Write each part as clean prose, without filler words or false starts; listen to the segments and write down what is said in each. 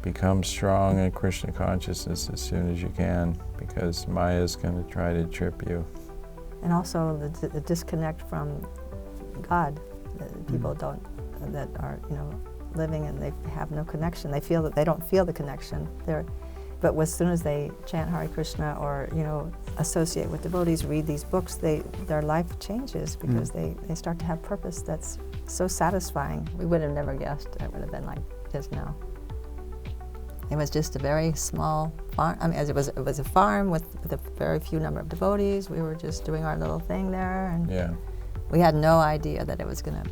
become strong in Krishna consciousness as soon as you can, because Maya is going to try to trip you. And also the disconnect from God. People don't, that are, living and they have no connection. They feel that they don't feel the connection. But as soon as they chant Hare Krishna or, associate with devotees, read these books, their life changes because they start to have purpose that's so satisfying. We would have never guessed it would have been like this now. It was just a very small farm. I mean, it was a farm with a very few number of devotees. We were just doing our little thing there, and we had no idea that it was going to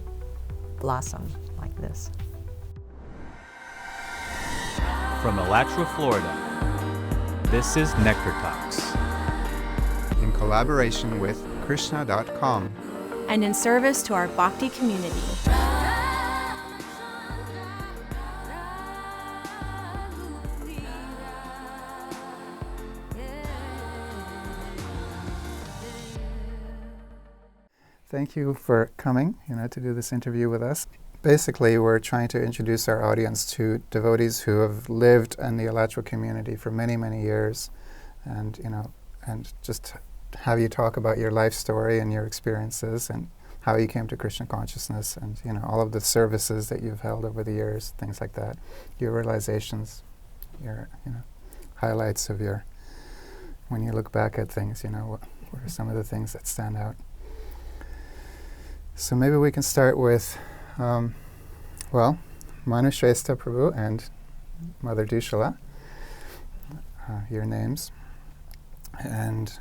blossom like this. From Alachua, Florida, this is Nectar Talks. In collaboration with Krishna.com. And in service to our Bhakti community. Thank you for coming, to do this interview with us. Basically, we're trying to introduce our audience to devotees who have lived in the Alachua community for many, many years, and just have you talk about your life story and your experiences and how you came to Krishna consciousness, and all of the services that you've held over the years, things like that, your realizations, your highlights of your, when you look back at things, what are some of the things that stand out. So maybe we can start with, Manushsresta Prabhu and Mother Duhsala, your names. And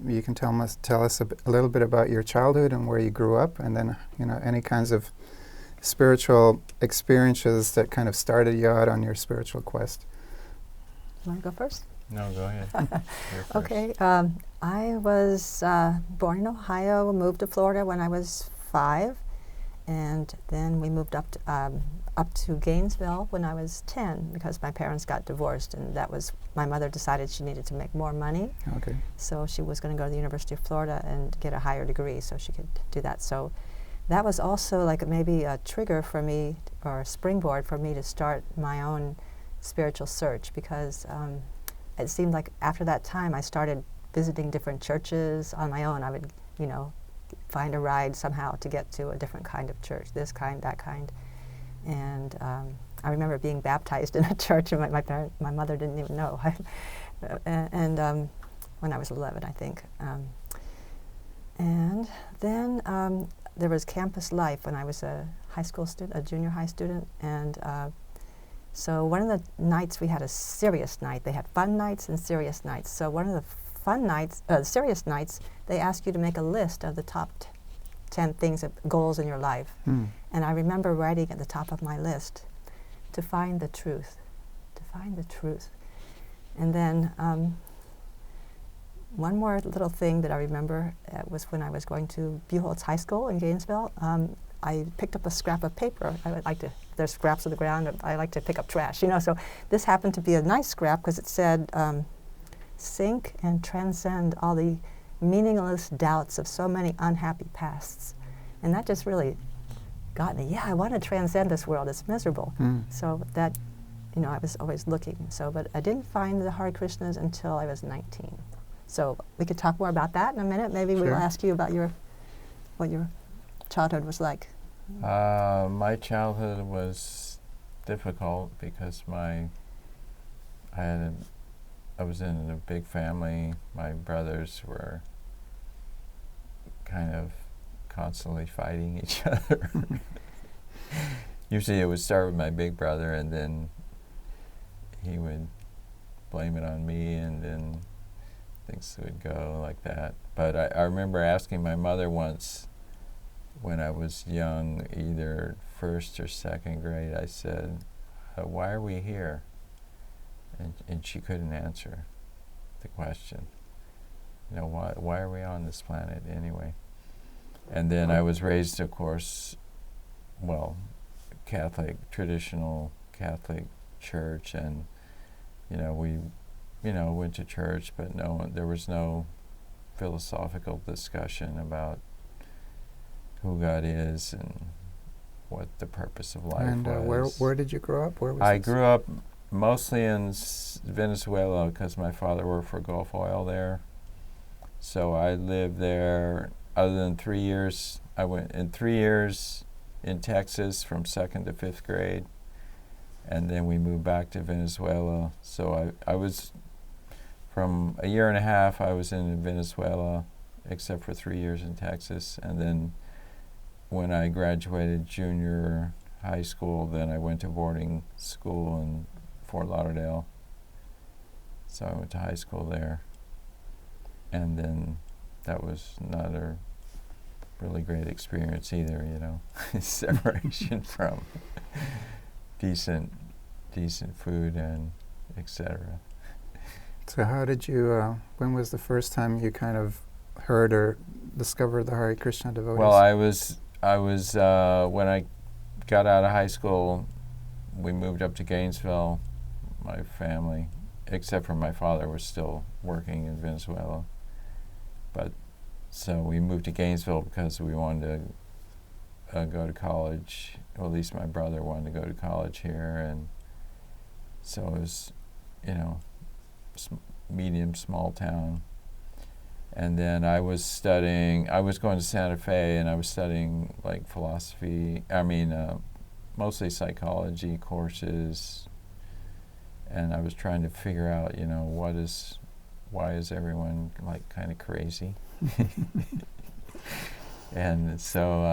you can tell us a little bit about your childhood and where you grew up, and then, any kinds of spiritual experiences that kind of started you out on your spiritual quest. You want to go first? No, go ahead. Okay. I was born in Ohio, moved to Florida when I was 5, and then we moved up to Gainesville when I was 10 because my parents got divorced, and my mother decided she needed to make more money. Okay. So she was going to go to the University of Florida and get a higher degree so she could do that. So that was also like maybe a trigger for me, or a springboard for me to start my own spiritual search, because it seemed like after that time I started visiting different churches on my own. I would, find a ride somehow to get to a different kind of church, this kind, that kind. And I remember being baptized in a church, and my mother didn't even know. and when I was 11, I think. And then there was campus life when I was a high school student, a junior high student, and so one of the nights we had a serious night. They had fun nights and serious nights. So one of the fun nights, serious nights, they ask you to make a list of the top 10 things, goals in your life. And I remember writing at the top of my list, to find the truth, to find the truth. And then one more little thing that I remember was when I was going to Buchholz High School in Gainesville. I picked up a scrap of paper. I would like to, there's scraps on the ground, I like to pick up trash, so this happened to be a nice scrap because it said, sink and transcend all the meaningless doubts of so many unhappy pasts. And that just really got me. Yeah, I want to transcend this world. It's miserable. So that, I was always looking. But I didn't find the Hare Krishnas until I was 19. So we could talk more about that in a minute. Maybe Sure. we'll ask you about what your childhood was like. My childhood was difficult because I was in a big family. My brothers were kind of constantly fighting each other. Usually it would start with my big brother, and then he would blame it on me, and then things would go like that. But I remember asking my mother once when I was young, either first or second grade, I said, why are we here? And she couldn't answer the question. Why are we on this planet anyway? And then I was raised, of course, Catholic, traditional Catholic church, and we went to church, but there was no philosophical discussion about who God is and what the purpose of life and was. where did you grow up? Where was I this? grew up mostly in Venezuela because my father worked for Gulf Oil there. So I lived there. Other than 3 years, I went in 3 years in Texas from 2nd to 5th grade, and then we moved back to Venezuela. So I was, from a year and a half, I was in Venezuela, except for 3 years in Texas. And then when I graduated junior high school, then I went to boarding school in Fort Lauderdale. So I went to high school there. And then that was not a really great experience either, you know, separation from decent food and etc. So how did you, when was the first time you kind of heard or discovered the Hare Krishna devotees? Well, I was when I got out of high school, we moved up to Gainesville, my family, except for my father was still working in Venezuela. But so we moved to Gainesville because we wanted to go to college. Well, at least my brother wanted to go to college here, and so it was, you know, medium small town. And then I was going to Santa Fe, and I was studying like philosophy, mostly psychology courses, and I was trying to figure out, you know, why is everyone like kind of crazy? And so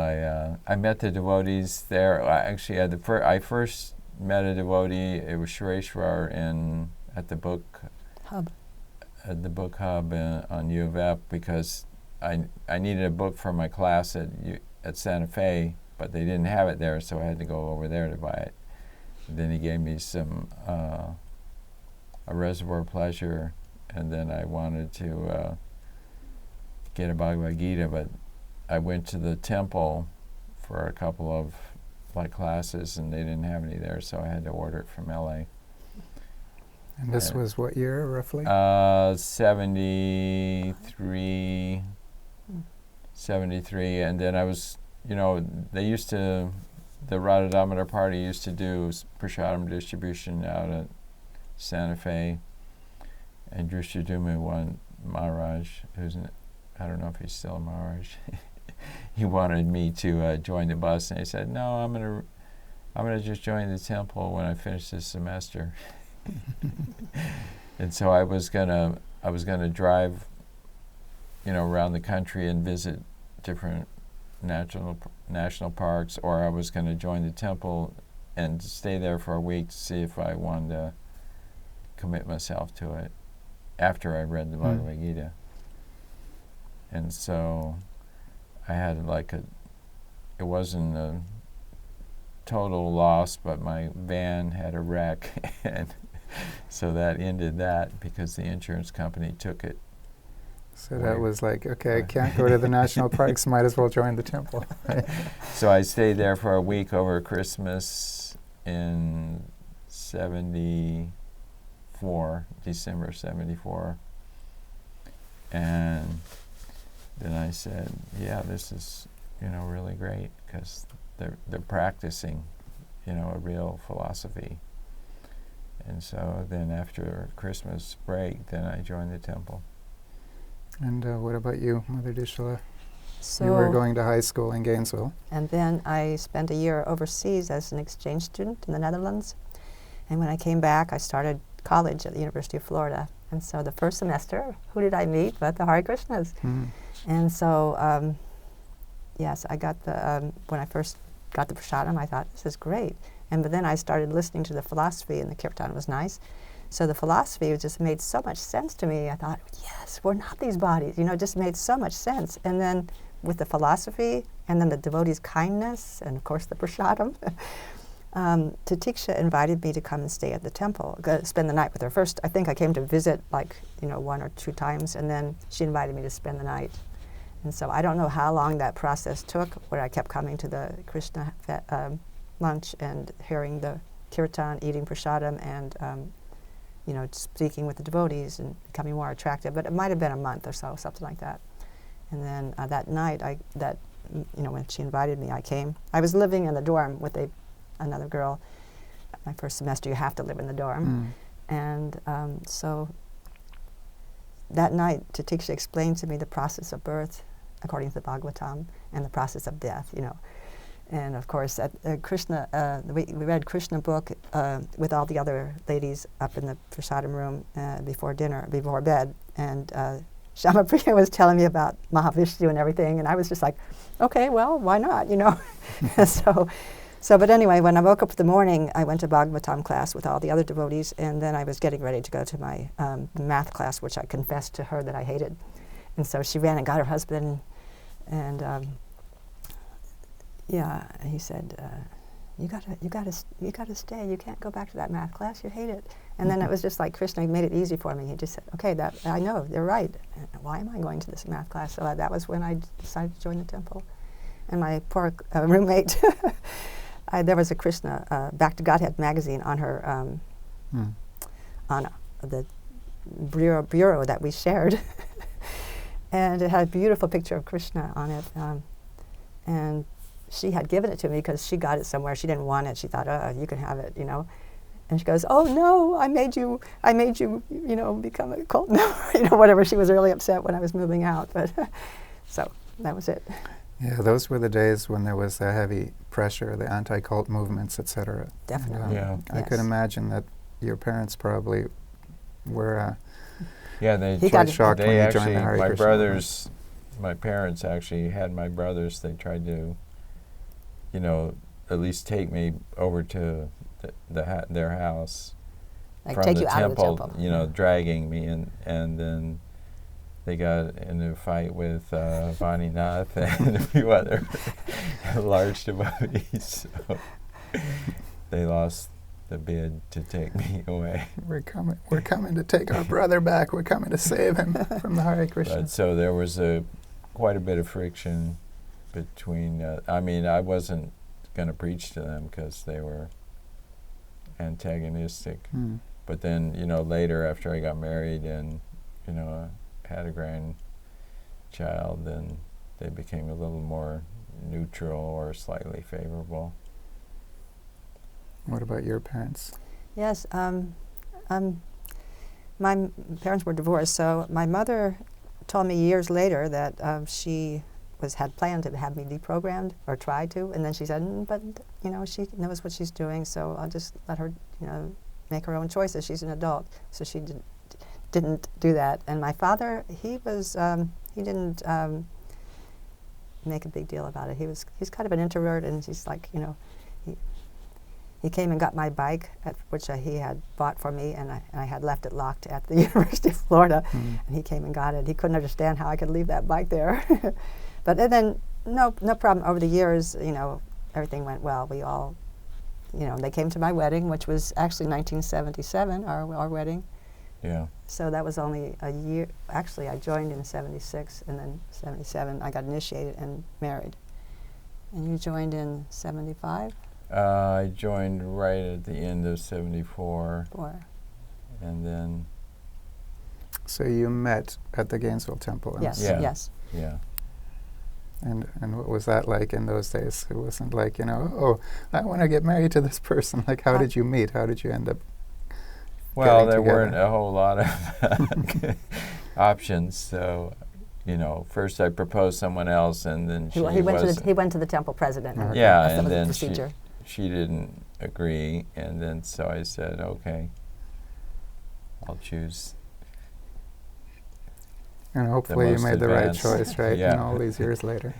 I met the devotees there. I first met a devotee. It was Sureshwar at the book Hub. At the book hub on U of F, because I needed a book for my class at Santa Fe, but they didn't have it there, so I had to go over there to buy it. And then he gave me some a Reservoir Pleasure, and then I wanted to get a Bhagavad Gita, but I went to the temple for a couple of like classes, and they didn't have any there, so I had to order it from LA. And this was what year, roughly? 73, and then I was, you know, the Radha Damodar Party used to do prasadam distribution out at Santa Fe, and Drishaduma Maharaj, I don't know if he's still a Maharaj, he wanted me to join the bus, and he said, no, I'm gonna just join the temple when I finish this semester. And so I was gonna drive, you know, around the country and visit different national parks, or I was gonna join the temple and stay there for a week to see if I wanted to commit myself to it after I read the Bhagavad Gita. And so I had it wasn't a total loss, but my van had a wreck, and so that ended that because the insurance company took it. So that was like, okay, I can't go to the national parks, might as well join the temple. So I stayed there for a week over Christmas in December 74. And then I said, yeah, this is, you know, really great, because they're practicing, you know, a real philosophy. And so then after Christmas break, then I joined the temple. And what about you, Mother Duhsala? So You were going to high school in Gainesville. And then I spent a year overseas as an exchange student in the Netherlands. And when I came back, I started college at the University of Florida. And so the first semester, who did I meet but the Hare Krishnas? And so, yes, I got when I first got the prasadam, I thought, this is great. But then I started listening to the philosophy, and the kirtan was nice. So the philosophy just made so much sense to me. I thought, yes, we're not these bodies. You know, it just made so much sense. And then with the philosophy, and then the devotees' kindness, and of course the prasadam, Tatiksha invited me to come and stay at the temple, spend the night with her. First, I think I came to visit 1 or 2 times, and then she invited me to spend the night. And so I don't know how long that process took, where I kept coming to the Krishna lunch and hearing the kirtan, eating prasadam, and speaking with the devotees and becoming more attractive. But it might have been a month or so, something like that. And then that night, when she invited me, I came. I was living in the dorm with another girl, my first semester, you have to live in the dorm. And so that night, Tatiksha explained to me the process of birth, according to the Bhagavatam, and the process of death, you know. And of course, Krishna, we read Krishna book with all the other ladies up in the prasadam room before bed. And Shamapriya was telling me about Mahavishnu and everything, and I was just like, okay, well, why not, you know? But anyway, when I woke up in the morning, I went to Bhagavatam class with all the other devotees, and then I was getting ready to go to my math class, which I confessed to her that I hated. And so she ran and got her husband, and he said, you gotta stay. You can't go back to that math class. You hate it. And then it was just like Krishna made it easy for me. He just said, okay, that I know, they're right. Why am I going to this math class? So that was when I decided to join the temple. And my poor roommate, there was a Krishna Back to Godhead magazine on her, on the bureau that we shared. And it had a beautiful picture of Krishna on it. And she had given it to me because she got it somewhere. She didn't want it. She thought, oh, you can have it, you know. And she goes, oh no, I made you, you know, become a cult member, you know, whatever. She was really upset when I was moving out, but so that was it. Yeah, those were the days when there was a heavy pressure, the anti-cult movements, etc. Definitely. I could imagine that your parents probably were quite shocked when you joined the Hare Krishna movement. My parents actually had my brothers. They tried to, you know, at least take me over to their house, Like from take the you out of the temple. you know, dragging me, and then they got into a fight with Vaninath and a few other large devotees. So they lost the bid to take me away. We're coming to take our brother back. We're coming to save him from the Hare Krishna. But so there was quite a bit of friction between. I mean, I wasn't going to preach to them because they were antagonistic. But then, you know, later after I got married and, you know, had a grandchild, then they became a little more neutral or slightly favorable. What about your parents? Yes, my parents were divorced, so my mother told me years later that she had planned to have me deprogrammed or try to, and then she said, but you know, she knows what she's doing, so I'll just let her, you know, make her own choices. She's an adult, so she didn't do that. And my father, he didn't make a big deal about it. He's kind of an introvert, and he's like, you know, he came and got my bike, which he had bought for me, and I had left it locked at the University of Florida, and he came and got it. He couldn't understand how I could leave that bike there. But then, no problem. Over the years, you know, everything went well. We all, you know, they came to my wedding, which was actually 1977, our wedding. Yeah. So that was only a year. Actually, I joined in 76, and then 77, I got initiated and married. And you joined in 75? I joined right at the end of 74. And then... So you met at the Gainesville Temple? Yes, yeah. yes. Yeah. And what was that like in those days? It wasn't like, you know, oh, I want to get married to this person. Like, how did you meet? How did you end up Well, there together? weren't a whole lot of options. So, you know, first I proposed someone else, and then He went to the temple president. Okay. Yeah, That and was the then procedure. she didn't agree, and then so I said, okay, I'll choose. And hopefully you most made the right advanced. choice, right? Yeah. And all these years later.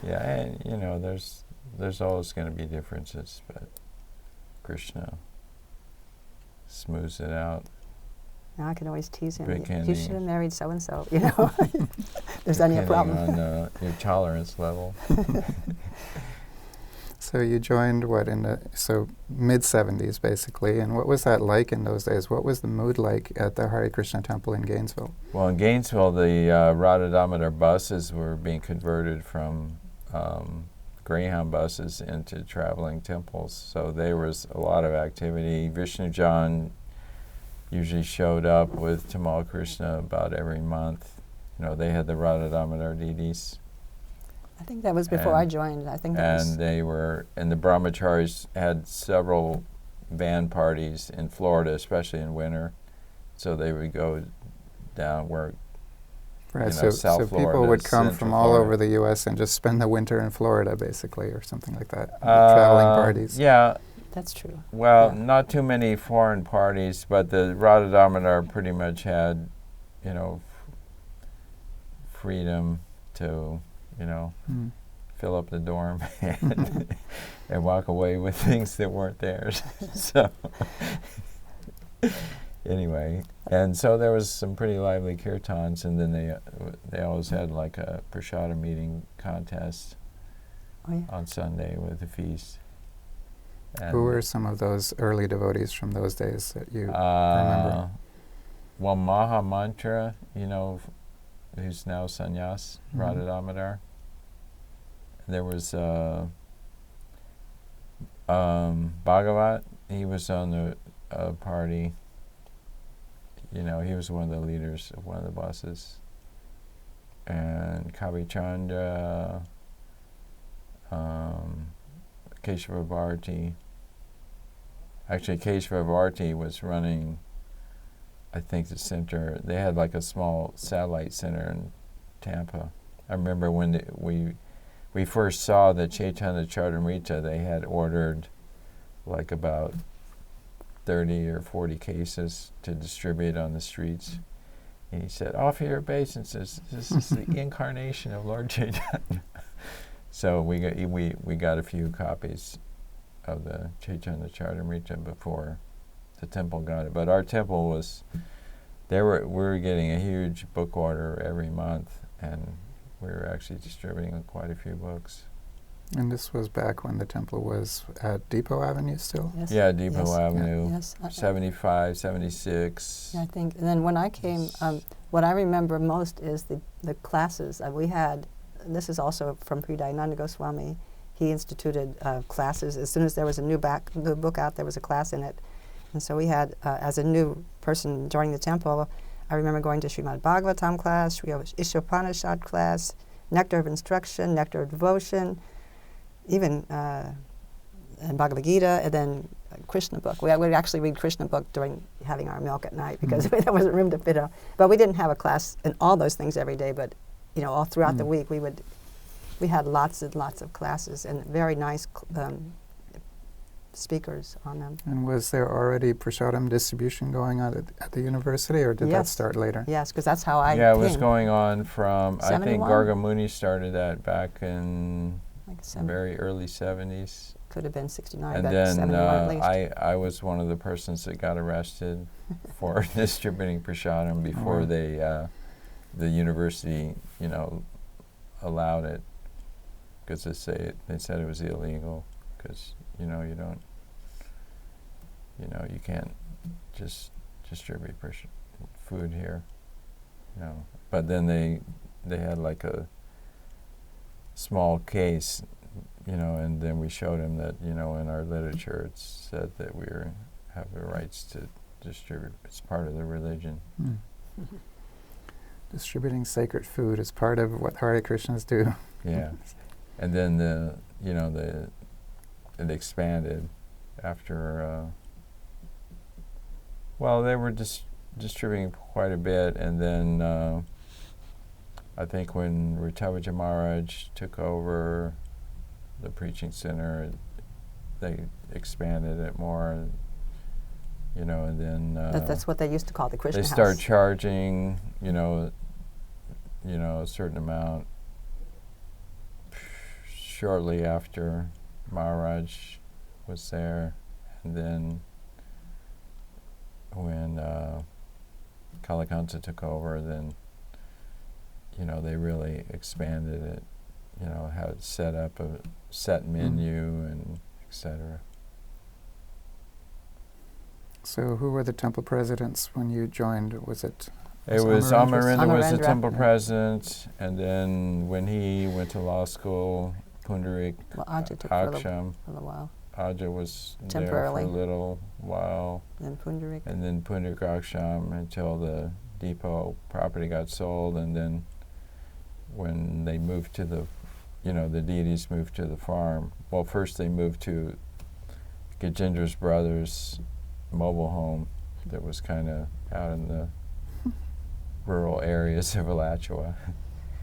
Yeah, and you know, there's always going to be differences, but Krishna smooths it out. Now I can always tease him. Depending- You should have married so and so. You know, there's any problem. Depending on your tolerance level. So you joined so mid-70s basically, and what was that like in those days? What was the mood like at the Hare Krishna temple in Gainesville? Well, in Gainesville, the Radha Damodar buses were being converted from Greyhound buses into traveling temples. So there was a lot of activity. Vishnu Jan usually showed up with Tamal Krishna about every month. You know, they had the Radha Damodar deities. I think that was before I joined. I think that was. And they were, and the brahmacharis had several van parties in Florida, especially in winter. So they would go down where, Right, you know, so South people Florida, would come Central from all Florida. over the U.S. and just spend the winter in Florida, basically, or something like that. Traveling parties. Yeah, That's true. well, Yeah. not too many foreign parties, but the Rotterdammer pretty much had, you know, freedom to, you know, Mm. fill up the dorm and walk away with things that weren't theirs. So anyway, and so there was some pretty lively kirtans, and then they always had like a prashada meeting contest Oh, yeah. on Sunday with a feast. And Who were some of those early devotees from those days that you remember? well, Maha Mantra, you know, who's now sannyas, Mhm. Radha Damodar. There was Bhagavat. He was on the party. You know, he was one of the leaders of one of the buses. And Kavi Chandra, Keshava Bharati. Actually, Keshava Bharati was running, I think, the center. They had like a small satellite center in Tampa. I remember when we first saw the Chaitanya Charitamrita, they had ordered like about 30 or 40 cases to distribute on the streets. And he said, offer your obeisances. This is the incarnation of Lord Chaitanya. So we got a few copies of the Chaitanya Charitamrita before the temple got it. But our temple was, we were getting a huge book order every month, and we were actually distributing quite a few books. And this was back when the temple was at Depot Avenue still? Yes. Yeah, Depot Yes. Avenue, Yes. 75, 76. Yeah, I think. And then when I came, what I remember most is the classes we had. And this is also from Pridayananda Goswami. He instituted classes. As soon as there was a new book out, there was a class in it. And so we had, as a new person joining the temple, I remember going to Srimad Bhagavatam class, Ishopanishad class, Nectar of Instruction, Nectar of Devotion, even and Bhagavad Gita, and then Krishna book. We would actually read Krishna book during having our milk at night because there wasn't room to fit it. But we didn't have a class in all those things every day. But you know, all throughout the week, we had lots and lots of classes and very nice speakers on them. And was there already prasadam distribution going on at the university, or did that Yes. start later? Yes, because that's how I Yeah, it came. was going on from, I think 71? Garga Muni started that back in Like the very early 70s. could have been 69, And but then 71 at least. I was one of the persons that got arrested for distributing prasadam before wow. the university, you know, allowed it, because they said it was illegal, because you know you can't just distribute food here, you know. But then they had like a small case, you know, and then we showed him that, you know, in our literature it said that we have the rights to distribute. It's part of the religion. Mm. Distributing sacred food is part of what Hare Krishnas do. Yeah, and then it expanded after. Well, they were distributing quite a bit, and then I think when Ritavaja Maharaj took over the preaching center, they expanded it more, you know, and then That's what they used to call the Krishna they house. start charging, you know, a certain amount shortly after Maharaj was there, and then when Kalakanta took over, then, you know, they really expanded it, you know, had set up a set menu and etc. So who were the temple presidents when you joined? Was it? It was Amarendra was the Amarendra. temple president, and then when he went to law school, Pundarik Well, Ajay took for a Aksham, little while. Aja was there for Temporarily. a little while, Then Pundarik. and then Pundarik Aksham until the depot property got sold, and then when they moved to the deities moved to the farm. Well, first they moved to Gajendra's brother's mobile home that was kind of out in the rural areas of Alachua.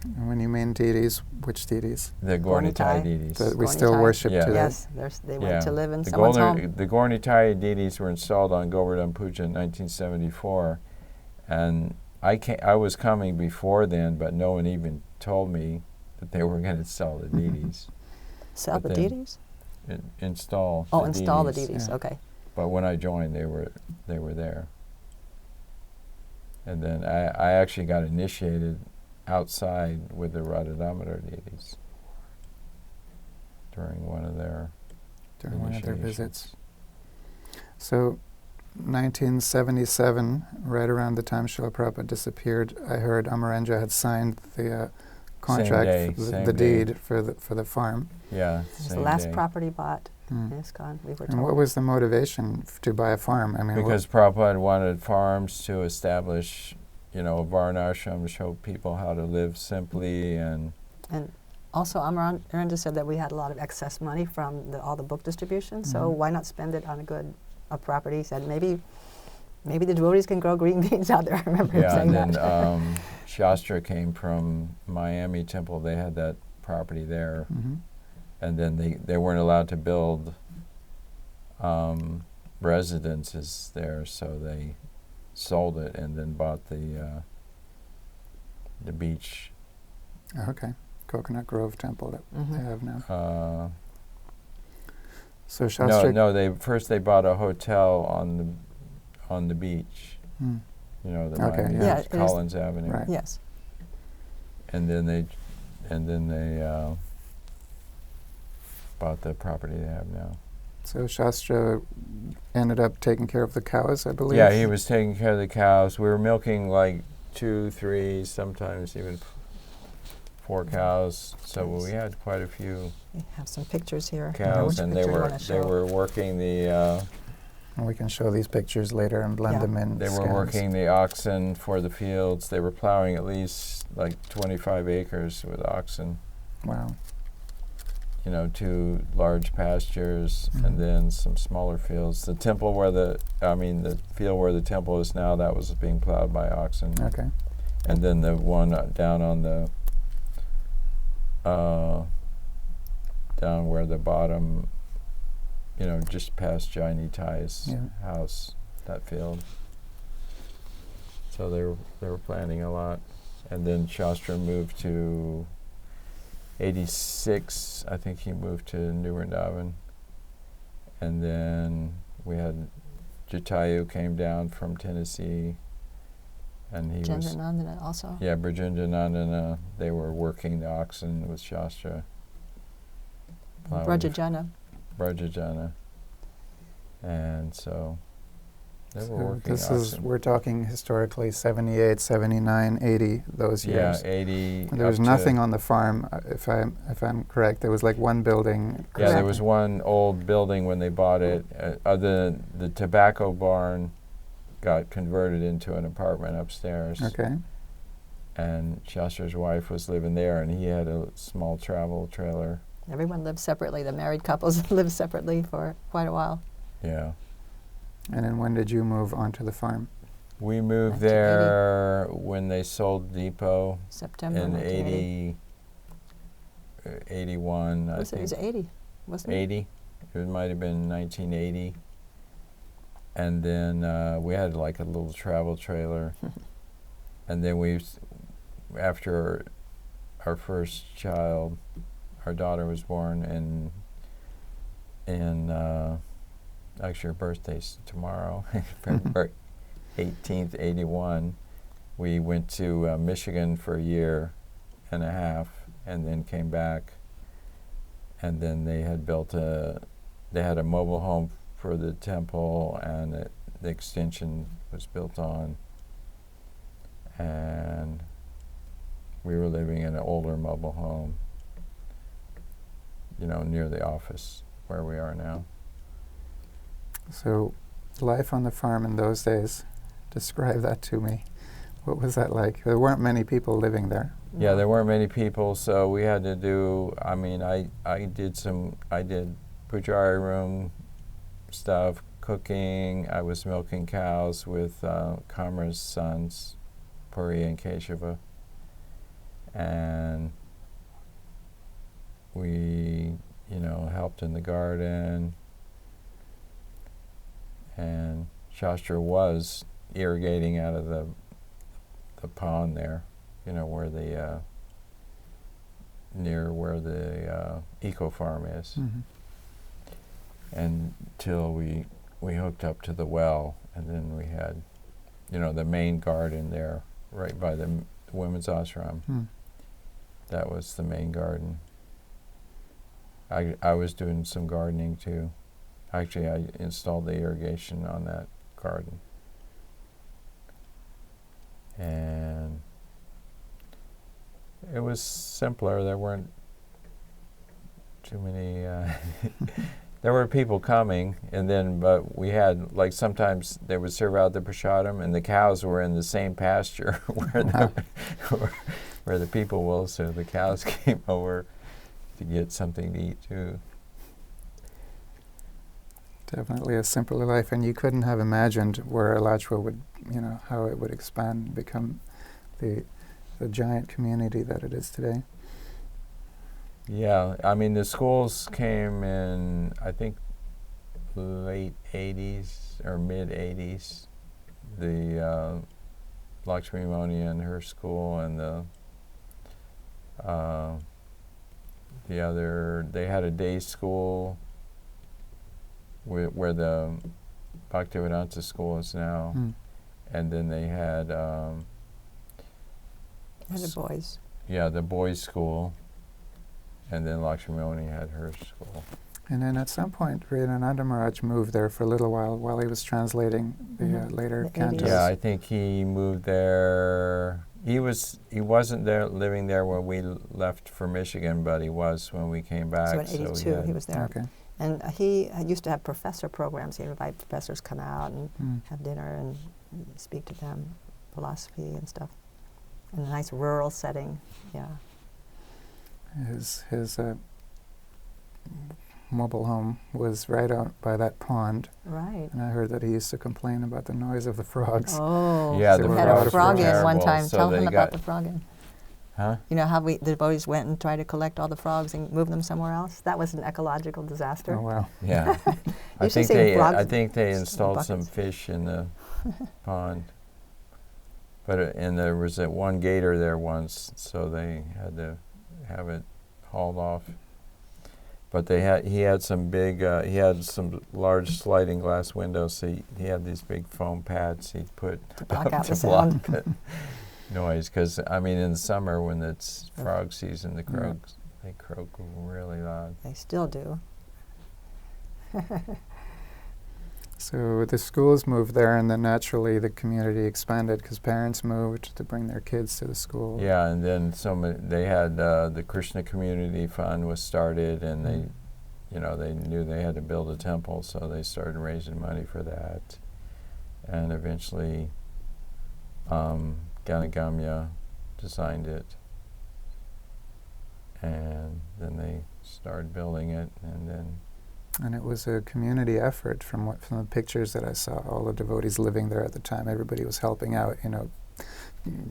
And when you mean deities, which deities? The Gornitai Gornitai. deities. That we still Gornitai. worship Yeah. today? Yes, they went to live in the someone's home. The Gornitai deities were installed on Govardhan Puja in 1974, and I was coming before then, but no one even told me that they were going to install the deities. Sell but the then- deities? Install. Oh, the install the deities. deities. Yeah. Okay. But when I joined, they were there. And then I actually got initiated outside with the Radha deities during one of their During one of their initiations. visits. So, 1977, right around the time Srila Prabhupada disappeared, I heard Amarendra had signed the contract, day, for the same day. deed for the farm. Yeah, It was the same last day. property bought Mm. in ISKCON, we were And told. what was the motivation to buy a farm? I mean, Because Prabhupada wanted farms to establish, a varnashram to show people how to live simply and And also, Amarendra said that we had a lot of excess money from all the book distribution, so Mhm. why not spend it on a property? He said maybe the devotees can grow green beans out there. I remember him yeah, saying and then that. Shastra came from Miami Temple. They had that property there, Mhm. and then they weren't allowed to build residences there, so they sold it and then bought the beach. Okay. Coconut Grove Temple that they Mhm. have now. So No, Shastra... they bought a hotel on the beach. Mm. The Okay, Miami yeah. Yeah, it is. Collins Avenue. Right. Yes. And then they bought the property they have now. So Shastra ended up taking care of the cows, I believe? Yeah, he was taking care of the cows. We were milking like 2, 3, sometimes even 4 cows. So Nice. we had quite a few We have some pictures here. cows, Which and picture they you were wanna show? working the And we can show these pictures later and blend Yeah. them in. they were scans. working the oxen for the fields. They were plowing at least like 25 acres with oxen. Wow. 2 large pastures Mhm. and then some smaller fields. The temple the field where the temple is now, that was being plowed by oxen. Okay. And then the one down on the down where the bottom, just past Jaini Tai's Yeah. house, that field. So they were planting a lot. And then Shastra moved to 86, I think he moved to New Vrindavan. And then we had Jatayu came down from Tennessee, and he was, Chandranandana also. yeah, Brajendrandana, they were working the oxen with Shastra. plowing the f- Brajajana. Brajajana. And so they were So working this is, oxen. we're talking historically 78, 79, 80, those Yeah, years. 80. And there was up to- nothing on the farm, if I'm correct. There was like one building. Yeah, there Correct. was one old building when they bought it. Other than the tobacco barn got converted into an apartment upstairs. Okay. And Shastra's wife was living there, and he had a small travel trailer. Everyone lived separately. The married couples lived separately for quite a while. Yeah. And then when did you move onto the farm? We moved 1980. there when they sold Depot September in 1980. 81, I Was it think. was 80, wasn't it? 80. It might have been 1980. And then we had like a little travel trailer. And then after our first child, our daughter was born in actually her birthday's tomorrow, February 18th, 81. We went to Michigan for a year and a half and then came back. And then they had they had a mobile home for the temple, and the extension was built on. And we were living in an older mobile home, near the office where we are now. So life on the farm in those days, describe that to me. What was that like? There weren't many people living there. Yeah, there weren't many people, so we had to do, I did Pujari room, stuff, cooking. I was milking cows with Kamra's sons, Puri and Keshava. And we, helped in the garden. And Shastra was irrigating out of the pond there, where the near where the eco farm is. Mm-hmm. Until we hooked up to the well, and then we had, the main garden there, right by the women's ashram. Mm. That was the main garden. I was doing some gardening too. Actually, I installed the irrigation on that garden. And it was simpler. There weren't too many... there were people coming, but we had, sometimes they would serve out the prasadam, and the cows were in the same pasture where the people were, so the cows came over to get something to eat too. Definitely a simpler life, and you couldn't have imagined where Alachua would, how it would expand and become the giant community that it is today. Yeah, I mean, the schools came in, I think, late 80s or mid 80s. The Lakshmi Moni and her school, and the other, they had a day school where the Bhaktivedanta school is now. Mm. And then they had... And the boys. Yeah, the boys' school. And then Lakshmi Moni had her school. And then at some point, Riyananda Maharaj moved there for a little while he was translating the later The cantos. 80s. Yeah, I think he moved there. He wasn't there living there when we left for Michigan, but he was when we came back. So in 82, he was there. Okay. And he used to have professor programs. He'd invite professors come out and have dinner and speak to them, philosophy and stuff, in a nice rural setting. Yeah. His mobile home was right out by that pond, Right. and I heard that he used to complain about the noise of the frogs. Oh. Yeah, the we had a frogs frog were in one terrible, time. so Tell they him got- about the frog in. Huh? You know how the devotees went and tried to collect all the frogs and move them somewhere else? That was an ecological disaster. Oh, wow. Yeah. I should think see frogs I think they in installed some buckets. fish in the pond. But and there was that one gator there once, so they had to have it hauled off. But he had some large sliding glass windows, so he had these big foam pads he'd put To block up out to the block sound. the noise. Because, I mean, in the summer when it's frog season, the croaks, they croak really loud. They still do. So the schools moved there, and then naturally the community expanded because parents moved to bring their kids to the school. Yeah, and then they had the Krishna Community Fund was started, and they knew they had to build a temple, so they started raising money for that. And eventually, Ganagamya designed it, and then they started building it, And it was a community effort from the pictures that I saw. All the devotees living there at the time, everybody was helping out,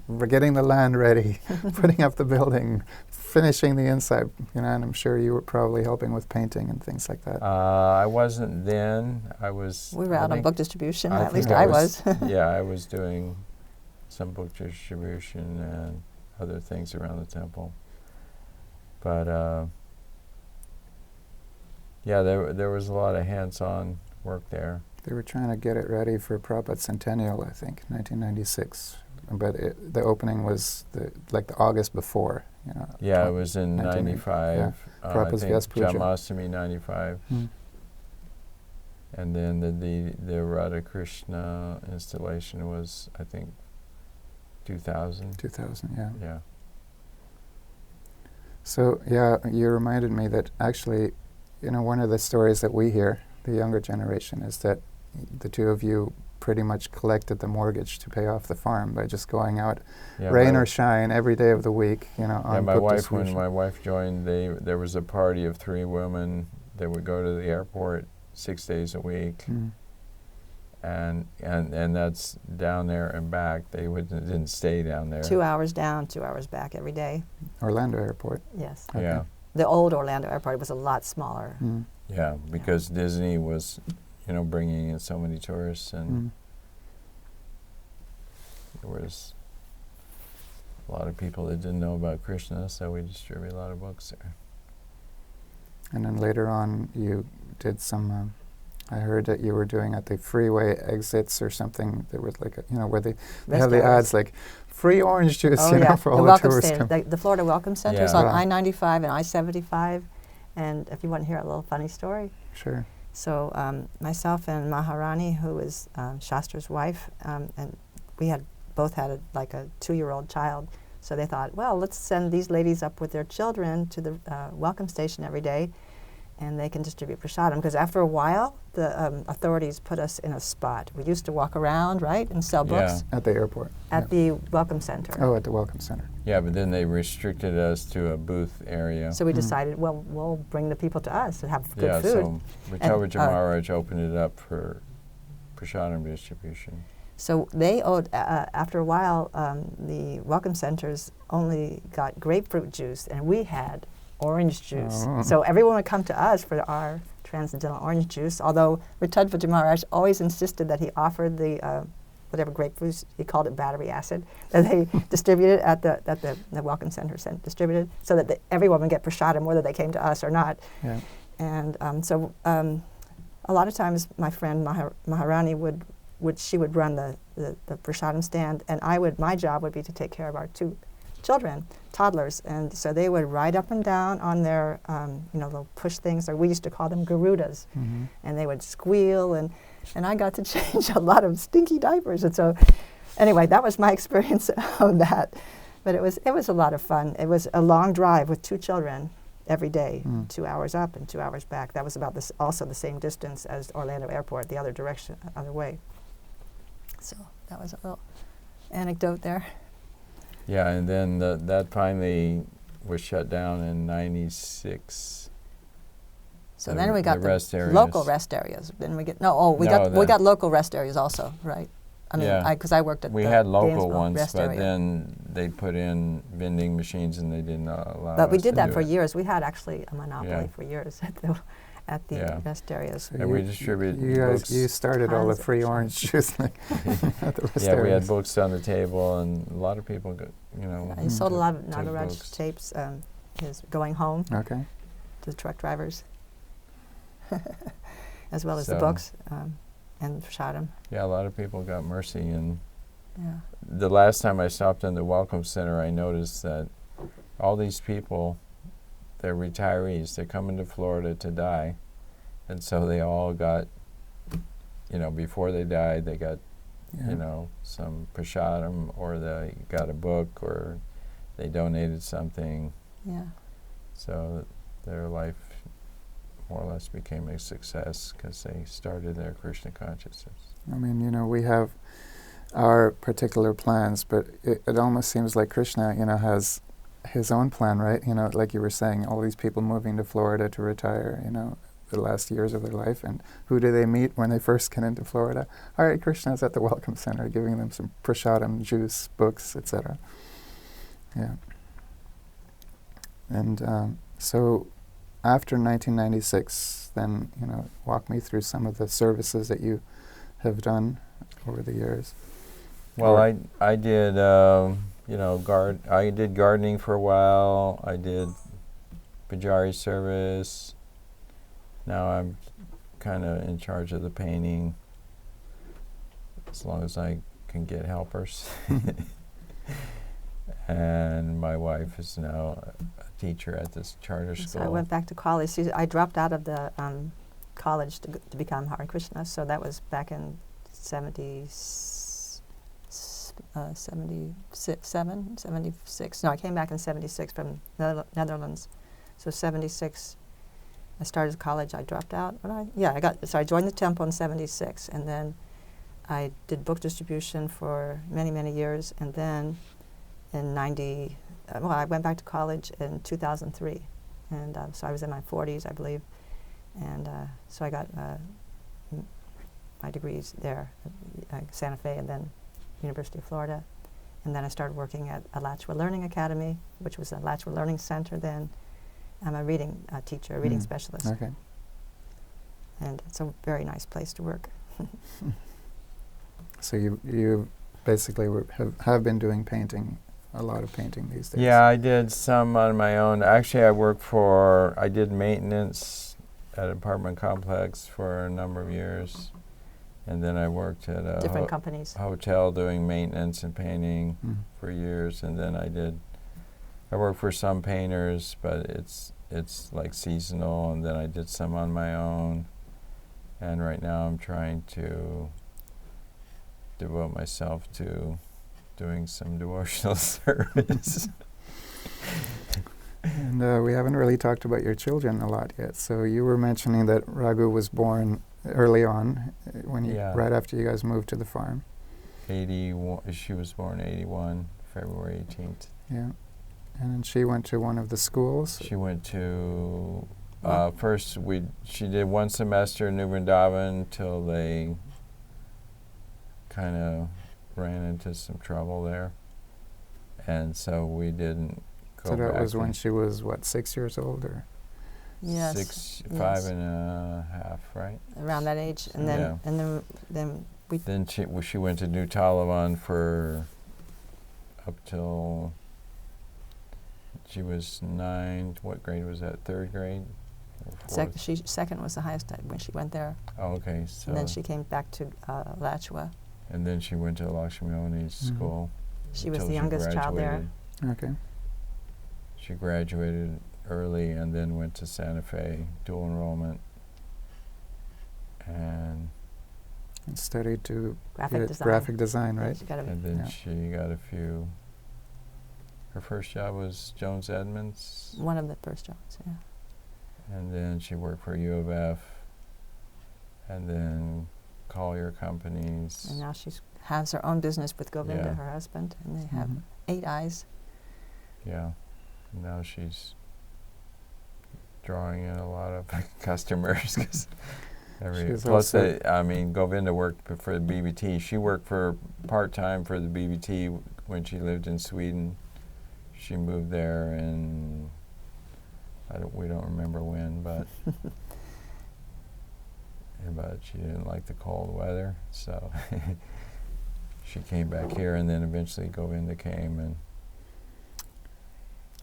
we're getting the land ready, putting up the building, finishing the inside, and I'm sure you were probably helping with painting and things like that. I wasn't then. I was. We were out on book distribution, I at least think I was. Yeah, I was doing some book distribution and other things around the temple. But yeah, there was a lot of hands-on work there. They were trying to get it ready for Prabhupada's centennial, I think, 1996. But the opening was the August before. Yeah, it was in 95. Yeah. I Prabhupada's think Vyas Puja. Janmashtami 95. And then the Radha Krishna installation was, I think, 2000. 2000, yeah. Yeah. So, yeah, you reminded me that actually, one of the stories that we hear, the younger generation, is that the two of you pretty much collected the mortgage to pay off the farm by just going out, rain or shine, every day of the week, on my book wife, distribution. when my wife joined, there was a party of 3 women that would go to the airport 6 days a week. Mm. And that's down there and back. They didn't stay down there. 2 hours down, 2 hours back every day. Orlando Airport. Yes. Okay. Yeah, The old Orlando Airport was a lot smaller. Mm. yeah, because Disney was, bringing in so many tourists, and Mm. there was a lot of people that didn't know about Krishna, so we distribute a lot of books there. And then later on, you did some. I heard that you were doing at the freeway exits or something. There was like where they have the areas. ads like free orange juice, Oh yeah, for the all the welcome tourists. stand, the Florida Welcome Center is Yeah. on Right. I-95 and I-75. And if you want to hear a little funny story. Sure. So myself and Maharani, who is Shastra's wife, and we had both had a 2-year-old child. So they thought, well, let's send these ladies up with their children to the welcome station every day, and they can distribute prasadam. Because after a while, the authorities put us in a spot. We used to walk around, right, and sell books At the airport. at the welcome center. Oh, at the welcome center. Yeah, but then they restricted us to a booth area. So we Mm. decided, well, we'll bring the people to us and have good yeah, food. so Vitovaja And, Maharaj opened it up for prasadam distribution. So they owed, after a while, the welcome centers only got grapefruit juice, and we had orange juice. Oh. So everyone would come to us for our transcendental orange juice, although Vitovaja Maharaj always insisted that he offered the whatever grapefruit, he called it battery acid, that they distributed at the welcome center distributed, so that everyone would get prasadam whether they came to us or not. Yeah. And so a lot of times my friend Maharani would run the prasadam stand, and my job would be to take care of our 2 children, toddlers, and so they would ride up and down on their little push things, or we used to call them garudas, Mm-hmm. and they would squeal, and I got to change a lot of stinky diapers, and so anyway, that was my experience of that. But it was a lot of fun. It was a long drive with 2 children every day, 2 hours up and 2 hours back. That was about also the same distance as Orlando Airport, the other direction, other way. So that was a little anecdote there. Yeah, and then that finally was shut down in '96. So then we got the rest areas. local rest areas. Then we got local rest areas also, right? I mean, Yeah. because I worked at We the had local Gainesville ones, rest but area. then they put in vending machines and they didn't allow But we us did to that do for it. years. We had actually a monopoly Yeah. for years at the Yeah. rest areas. So And we distribute you guys, books. you started all the Tons of free books. orange juice at the rest Yeah, we had areas. books on the table, and a lot of people got, He sold a lot of took Nagaraj books. tapes. His Going Home Okay. to the truck drivers, as well as the So- books and prasadam. Yeah, a lot of people got mercy. And Yeah. the last time I stopped in the Welcome Center, I noticed that all these people, they're retirees. They're coming to Florida to die. And so they all got, before they died, they got, Yeah. some prasadam, or they got a book, or they donated something. Yeah. So their life more or less became a success because they started their Krishna consciousness. I mean, we have our particular plans, but it almost seems like Krishna, has his own plan, right? Like you were saying, all these people moving to Florida to retire, the last years of their life, and who do they meet when they first get into Florida? All right, Krishna's at the Welcome Center giving them some prasadam, juice, books, etc. Yeah. And so after 1996, then, walk me through some of the services that you have done over the years. Well, Or- I did, I did gardening for a while. I did Pujari service. Now I'm kind of in charge of the painting, as long as I can get helpers. And my wife is now a teacher at this charter So school. I went back to college. See, I dropped out of the college to become Hare Krishna. So that was back in 76. No, I came back in 76 from Netherlands. So 76, I started college. I dropped out. So I joined the temple in 76, and then I did book distribution for many, many years, and then in I went back to college in 2003, and so I was in my 40s, I believe, And so I got my degrees there, Santa Fe, and then University of Florida. And then I started working at Alachua Learning Academy, which was an Alachua Learning Center then. I'm a reading teacher, a reading specialist. Okay. And it's a very nice place to work. So you basically have been doing painting, a lot of painting these days. Yeah, I did some on my own. Actually, I did maintenance at an apartment complex for a number of years. And then I worked at a Different companies. hotel doing maintenance and painting for years. And then I worked for some painters, but it's like seasonal. And then I did some on my own. And right now I'm trying to devote myself to doing some devotional service. And we haven't really talked about your children a lot yet. So you were mentioning that Raghu was born early on, right after you guys moved to the farm. 81. She was born 81, February 18th. Yeah. And then she went to one of the schools. She went to first she did one semester in New Vrindavan till they kind of ran into some trouble there, and so we didn't go So that back. was when she was, what, 6 years old, or? Yes. 5 and a half, right? Around that age. And then Yeah. then we Then she went to New Taliban for up till she was 9. What grade was that? 3rd grade? Or 4th? second was the highest when she went there. Oh, okay. So And then she came back to Alachua. and then she went to Lakshmioni's school. She was until the youngest child there. graduated. Okay. She graduated early and then went to Santa Fe, dual enrollment, and Studied to Graphic get design. graphic design, Yeah, right? she got a- then Yeah. she got a few. Her first job was Jones Edmonds, one of the first jobs, yeah. and then she worked for U of F, and then Collier Companies. And now she has her own business with Govinda, Yeah. her husband, and they have Mhm. 8 eyes. Yeah, and now she's drawing in a lot of customers. 'Cause She's plus, also- Govinda worked for the BBT. She worked for part-time for the BBT when she lived in Sweden. She moved there and we don't remember when, but but she didn't like the cold weather, so she came back here, and then eventually Govinda came, and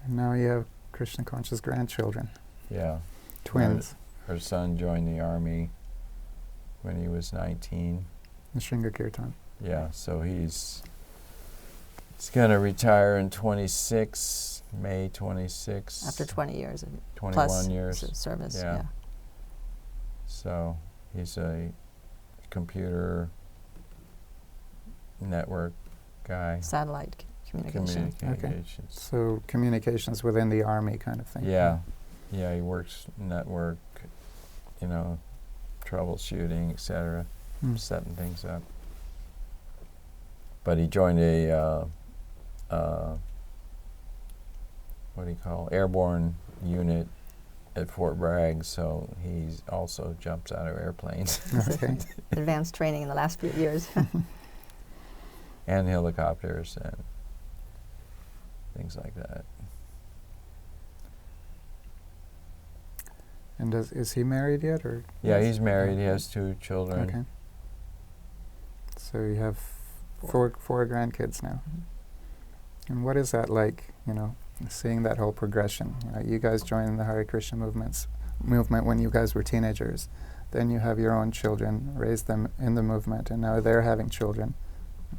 now you have Krishna conscious grandchildren, yeah. twins. Her son joined the army when he was 19. The Shringa Kirtan. Yeah, so he's going to retire in 26, May 26. After 20 years of 21 plus years. Service, Yeah. yeah. So he's a computer network guy. Satellite communication. Communications. So communications within the army kind of thing. Yeah. Yeah, he works network, troubleshooting, etc., setting things up. But he joined a airborne unit at Fort Bragg, so he also jumps out of airplanes. Okay. Advanced training in the last few years. And helicopters and things like that. And is he married yet, or? Yeah, Yes. he's married. He has 2 children. Okay. So you have four grandkids now. And what is that like, seeing that whole progression? You guys joined the Hare Krishna movement when you guys were teenagers. Then you have your own children, raised them in the movement, and now they're having children.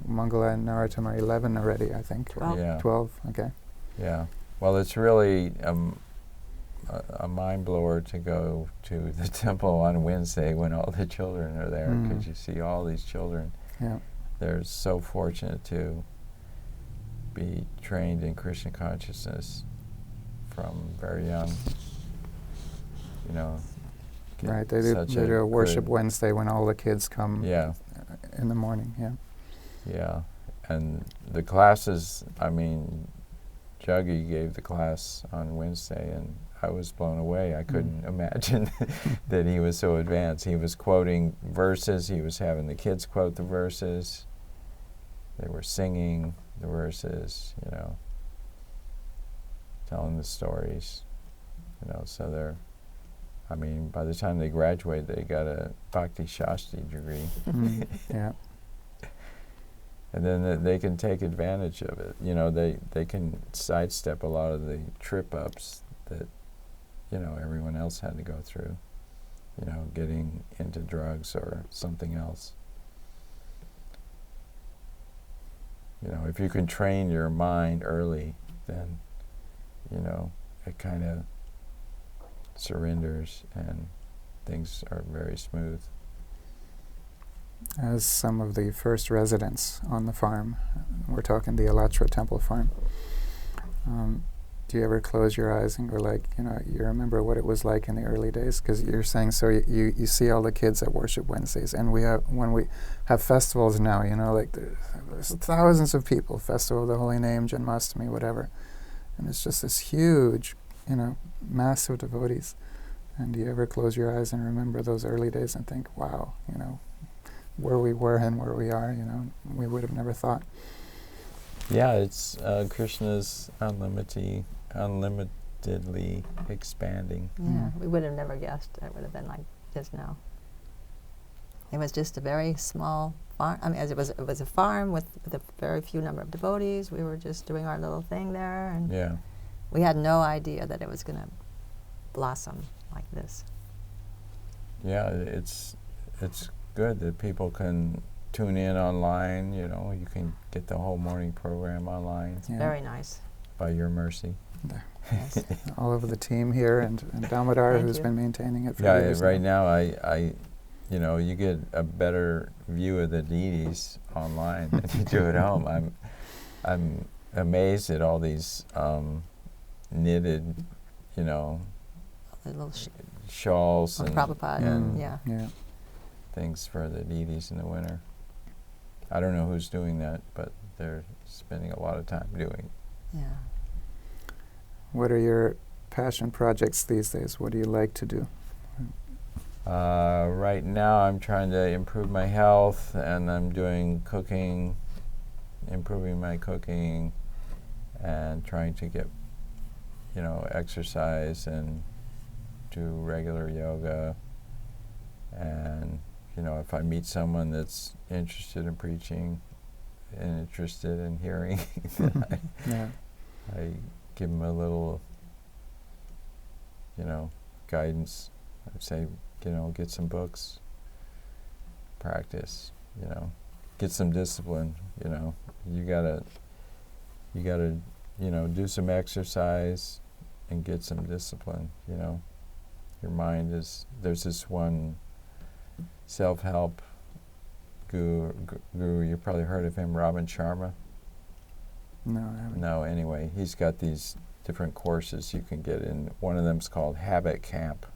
Mangala and Narottam are 11 already, I think. 12. Yeah. 12, okay. Yeah. Well, it's really a mind blower to go to the temple on Wednesday when all the children are there, because you see all these children. Yeah. They're so fortunate to be trained in Krishna consciousness from very young. Right, they do a worship Wednesday when all the kids come in the morning, yeah. Yeah, and the classes, Juggy gave the class on Wednesday, and I was blown away. I couldn't imagine that he was so advanced. He was quoting verses. He was having the kids quote the verses. They were singing the verses, you know, telling the stories, you know. So they're, I mean, by the time they graduate, they got a Bhakti Shastri degree. Yeah. And then they can take advantage of it. You know, they can sidestep a lot of the trip-ups that, you know, everyone else had to go through. You know, getting into drugs or something else. You know, if you can train your mind early, then, you know, it kind of surrenders and things are very smooth. As some of the first residents on the farm, we're talking the Alachua temple farm, do you ever close your eyes and go like, you know, you remember what it was like in the early days? Because you're saying, so you see all the kids at Worship Wednesdays, and when we have festivals now, you know, like there's thousands of people, Festival of the Holy Name, Janmashtami, whatever, and it's just this huge, you know, mass of devotees. And do you ever close your eyes and remember those early days and think, wow, you know, where we were and where we are, you know, we would have never thought. Yeah, it's Krishna's unlimitedly expanding. Yeah, we would have never guessed it would have been like this now. It was just a very small farm. I mean, as it was a farm with a very few number of devotees. We were just doing our little thing there, and Yeah. we had no idea that it was going to blossom like this. Yeah, it's good that people can tune in online. You know, you can get the whole morning program online Yeah. Very nice. by your mercy. Yes. All over the team here, and Damodar, Thank who's you. been maintaining it for Yeah, years. right now I, you know, you get a better view of the deities online than you do at home. I'm amazed at all these knitted, you know, A little shawls from and Prabhupada. Yeah. Yeah. things for the deities in the winter. I don't know who's doing that, but they're spending a lot of time doing. Yeah. What are your passion projects these days? What do you like to do? Right now I'm trying to improve my health, and I'm doing cooking, improving my cooking, and trying to get, you know, exercise and do regular yoga. And, you know, if I meet someone that's interested in preaching and interested in hearing, then Yeah. I give them a little, you know, guidance. I'd say, you know, get some books, practice, you know, get some discipline, you know. You gotta, you know, do some exercise and get some discipline, you know. Your mind is, there's this one self-help guru, you've probably heard of him, Robin Sharma. No, I haven't. No, anyway, he's got these different courses you can get in. One of them's called Habit Camp.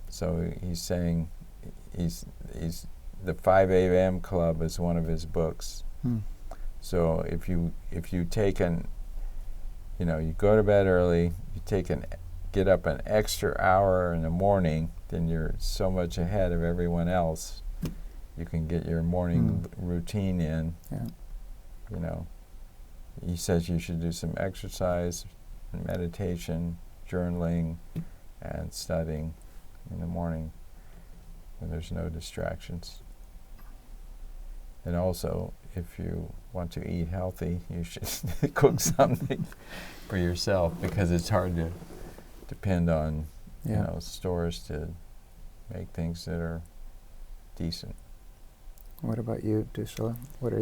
So he's saying he's the 5 a.m. Club is one of his books. So if you take you know, you go to bed early, you get up an extra hour in the morning, then you're so much ahead of everyone else. You can get your morning routine in. Yeah. You know, he says you should do some exercise, meditation, journaling, and studying in the morning when there's no distractions. And also, if you want to eat healthy, you should cook something for yourself, because it's hard to depend on you know, stores to make things that are decent. What about you, Duhsala? What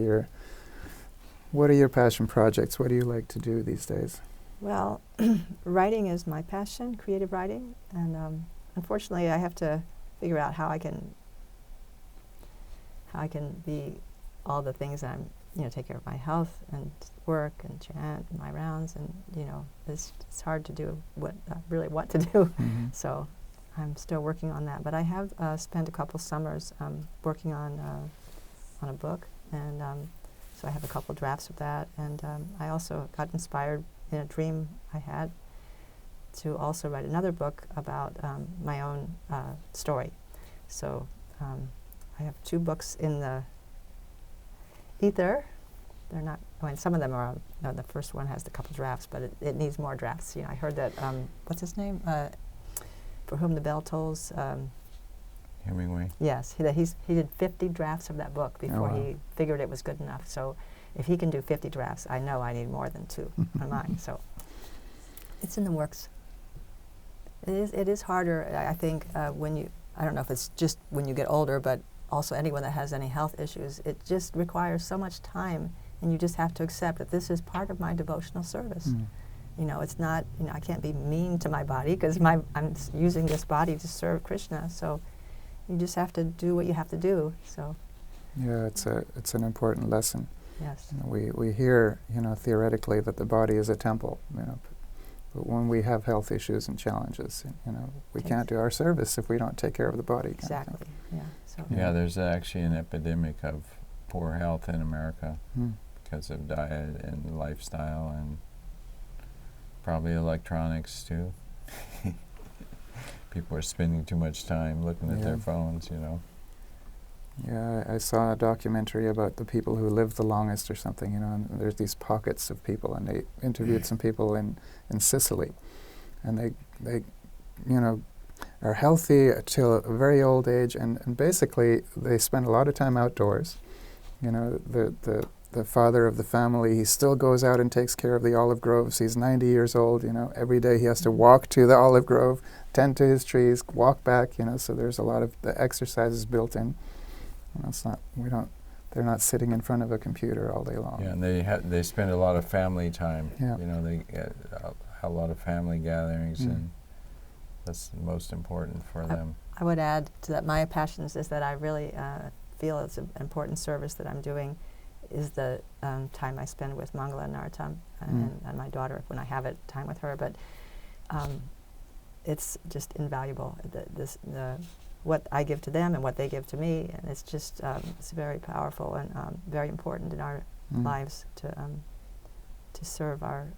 are your passion projects? What do you like to do these days? Well, writing is my passion, creative writing, and unfortunately, I have to figure out how I can be all the things that I'm, you know, take care of my health and work and chant and my rounds, and you know, it's hard to do what I really want to do. So I'm still working on that. But I have spent a couple summers working on a book, and so I have a couple drafts of that. And I also got inspired in a dream I had to also write another book about my own story. So I have 2 books in the ether. They're not, I mean, some of them are, no, the first one has a couple drafts, but it needs more drafts. You know, I heard that, what's his name? For Whom the Bell Tolls. Hemingway. Yes, he did 50 drafts of that book before wow. he figured it was good enough. So if he can do 50 drafts, I know I need more than 2 on mine. So it's in the works. It is harder, I think, when you, I don't know if it's just when you get older, but also anyone that has any health issues, it just requires so much time, and you just have to accept that this is part of my devotional service. You know, it's not, you know, I can't be mean to my body because I'm using this body to serve Krishna. So you just have to do what you have to do. So Yeah, it's an important lesson. yes, You know, we hear, you know, theoretically that the body is a temple, you know, but when we have health issues and challenges, you know, we can't do our service if we don't take care of the body. kind of thing. exactly. Yeah. So Yeah, there's actually an epidemic of poor health in America Hmm. because of diet and lifestyle and probably electronics too. People are spending too much time looking at Yeah. their phones, you know. Yeah, I saw a documentary about the people who live the longest or something, you know, and there's these pockets of people, and they interviewed some people in Sicily, and they you know, are healthy till a very old age, and basically they spend a lot of time outdoors. You know, the father of the family, he still goes out and takes care of the olive groves. He's 90 years old, you know, every day he has to walk to the olive grove, tend to his trees, walk back, you know, so there's a lot of the exercises built in. You know, it's not, they're not sitting in front of a computer all day long. Yeah, and they spend a lot of family time. Yeah. You know, they get a lot of family gatherings, Mm. and that's the most important for them. I would add to that, my passions is that I really feel it's an important service that I'm doing is the time I spend with Mangala and Narottam and my daughter when I have it, time with her. But it's just invaluable, what I give to them and what they give to me. And it's just, it's very powerful and very important in our lives to serve our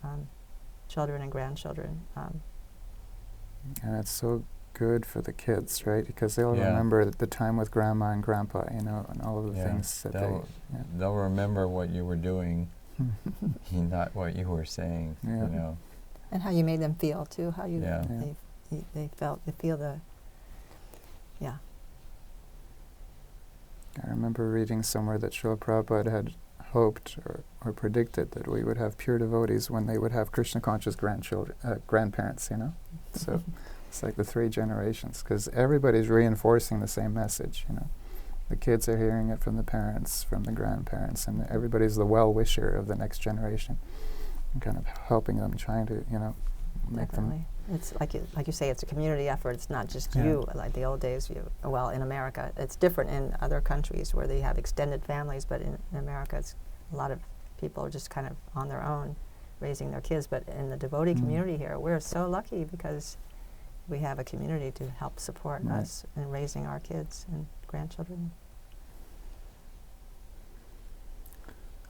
children and grandchildren. And it's so good for the kids, right? Because they'll Yeah. remember the time with grandma and grandpa, you know, and all of the Yeah, things that they'll remember what you were doing, not what you were saying. Yeah. You know. And how you made them feel too, how you Yeah. they feel the, yeah. I remember reading somewhere that Srila Prabhupada had hoped or predicted that we would have pure devotees when they would have Krishna-conscious grandparents, you know? So it's like the 3 generations, because everybody's reinforcing the same message, you know? The kids are hearing it from the parents, from the grandparents, and everybody's the well-wisher of the next generation, and kind of helping them, trying to, you know, make Definitely. It's like you say, it's a community effort. It's not just Yeah. you, like the old days. Well, in America, it's different in other countries where they have extended families, but in America, it's a lot of people are just kind of on their own raising their kids. But in the devotee community here, we're so lucky because we have a community to help support Right. us in raising our kids and grandchildren.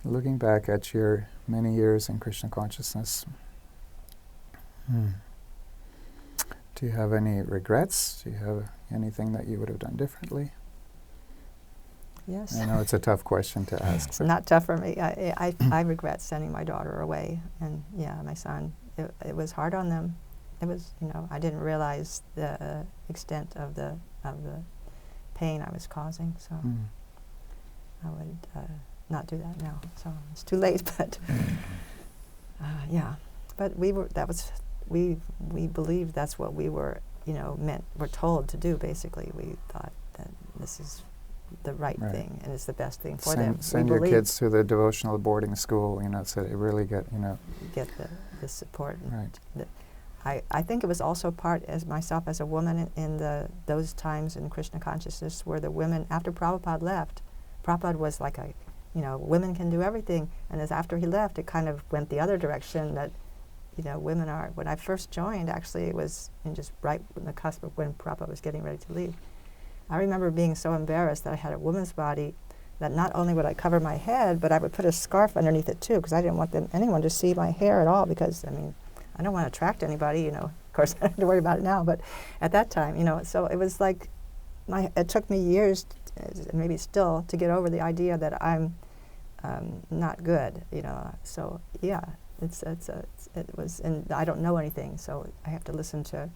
Looking back at your many years in Krishna consciousness, do you have any regrets? Do you have anything that you would have done differently? Yes. I know it's a tough question to ask. It's not tough for me. I regret sending my daughter away, and my son. It was hard on them. It was, I didn't realize the extent of the pain I was causing. So I would not do that now. So it's too late. But yeah. But we believed that's what we were, we're told to do. Basically, we thought that this is the right thing and it's the best thing for them. Send your kids to the devotional boarding school, so they really get, get the support. Right. I think it was also part as myself as a woman in those times in Krishna consciousness where the women, after Prabhupada left, Prabhupada was like women can do everything, and as after he left, it kind of went the other direction that, women are. When I first joined, actually, it was just right on the cusp of when Prabhupada was getting ready to leave. I remember being so embarrassed that I had a woman's body that not only would I cover my head, but I would put a scarf underneath it too, because I didn't want anyone to see my hair at all, because, I don't want to attract anybody, Of course, I don't have to worry about it now. But at that time, you know, so it was like, it took me years, maybe still, to get over the idea that I'm not good, you know. So yeah, it was, and I don't know anything, so I have to listen to.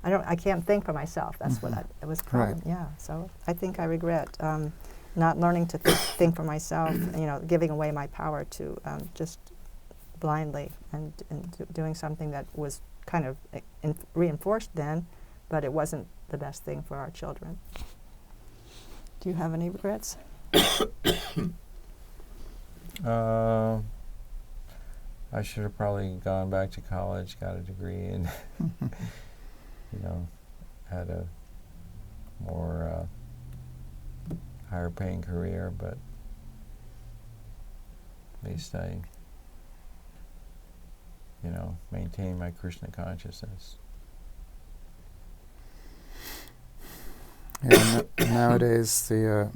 I can't think for myself. That's what it was a problem. Right. Yeah. So I think I regret not learning to think for myself. You know, giving away my power to just blindly and doing something that was kind of reinforced then, but it wasn't the best thing for our children. Do you have any regrets? I should have probably gone back to college, got a degree, and you know, had a more higher paying career, but at least I, you know, maintain my Krishna consciousness. Yeah, nowadays the